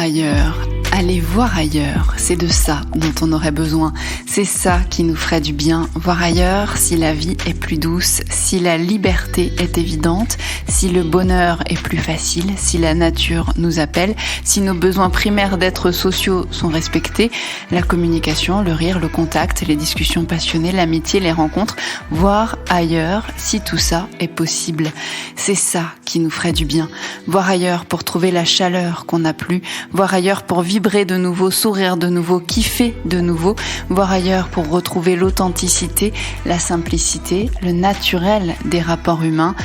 ailleurs. Aller voir ailleurs, c'est de ça dont on aurait besoin. C'est ça qui nous ferait du bien. Voir ailleurs si la vie est plus douce, si la liberté est évidente, si le bonheur est plus facile, si la nature nous appelle, si nos besoins primaires d'être sociaux sont respectés, la communication, le rire, le contact, les discussions passionnées, l'amitié, les rencontres. Voir ailleurs si tout ça est possible. C'est ça qui nous ferait du bien. Voir ailleurs pour trouver la chaleur qu'on n'a plus. Voir ailleurs pour vibrer de nouveau, sourire de nouveau, kiffer de nouveau, voir ailleurs pour retrouver l'authenticité, la simplicité, le naturel des rapports humains,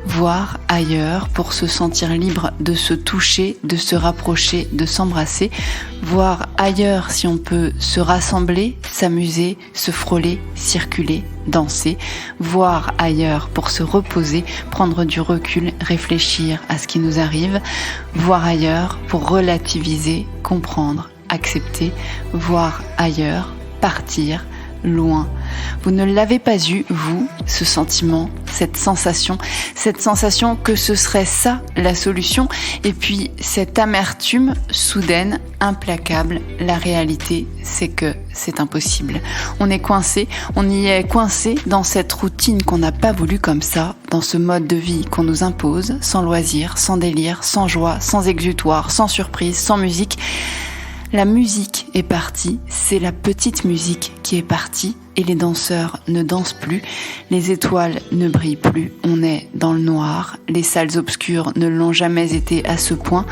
voir ailleurs pour se sentir libre de se toucher, de se rapprocher, de s'embrasser, voir ailleurs si on peut se rassembler, s'amuser, se frôler, circuler, danser, voir ailleurs pour se reposer, prendre du recul, réfléchir à ce qui nous arrive, voir ailleurs pour relativiser, comprendre, accepter, voir ailleurs, partir, loin. Vous ne l'avez pas eu, vous, ce sentiment, cette sensation que ce serait ça la solution, et puis cette amertume soudaine, implacable, la réalité, c'est que c'est impossible. On est coincé, on y est coincé dans cette routine qu'on n'a pas voulu comme ça, dans ce mode de vie qu'on nous impose, sans loisir, sans délire, sans joie, sans exutoire, sans surprise, sans musique. La musique est partie, c'est la petite musique qui est partie et les danseurs ne dansent plus, les étoiles ne brillent plus, on est dans le noir, les salles obscures ne l'ont jamais été à ce point.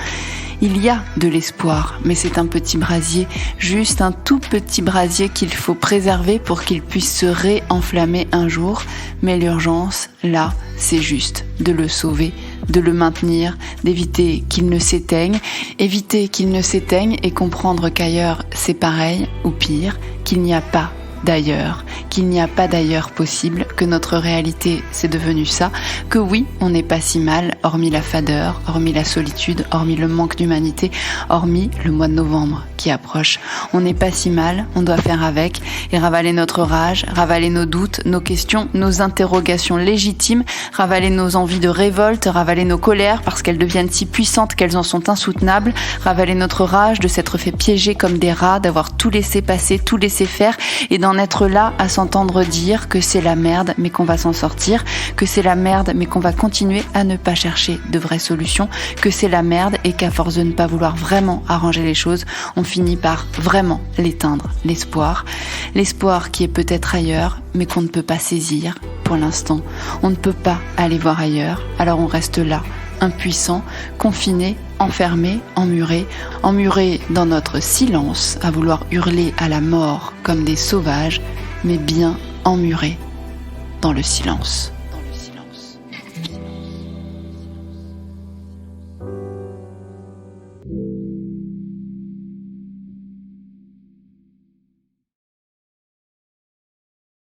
Il y a de l'espoir, mais c'est un petit brasier, juste un tout petit brasier qu'il faut préserver pour qu'il puisse se réenflammer un jour. Mais l'urgence, là, c'est juste de le sauver, de le maintenir, d'éviter qu'il ne s'éteigne, et comprendre qu'ailleurs c'est pareil ou pire, qu'il n'y a pas d'ailleurs, qu'il n'y a pas d'ailleurs possible, que notre réalité c'est devenu ça, que oui, on n'est pas si mal, hormis la fadeur, hormis la solitude, hormis le manque d'humanité, hormis le mois de novembre qui approche. On n'est pas si mal, on doit faire avec et ravaler notre rage, ravaler nos doutes, nos questions, nos interrogations légitimes, ravaler nos envies de révolte, ravaler nos colères parce qu'elles deviennent si puissantes qu'elles en sont insoutenables, ravaler notre rage de s'être fait piéger comme des rats, d'avoir tout laissé passer, tout laissé faire et d'en être là à s'entendre dire que c'est la merde mais qu'on va s'en sortir, que c'est la merde mais qu'on va continuer à ne pas chercher de vraies solutions, que c'est la merde et qu'à force de ne pas vouloir vraiment arranger les choses, on finit par vraiment l'éteindre, l'espoir qui est peut-être ailleurs mais qu'on ne peut pas saisir pour l'instant. On ne peut pas aller voir ailleurs, alors on reste là, impuissant, confiné, enfermé, emmuré dans notre silence, à vouloir hurler à la mort comme des sauvages, mais bien emmuré dans le silence.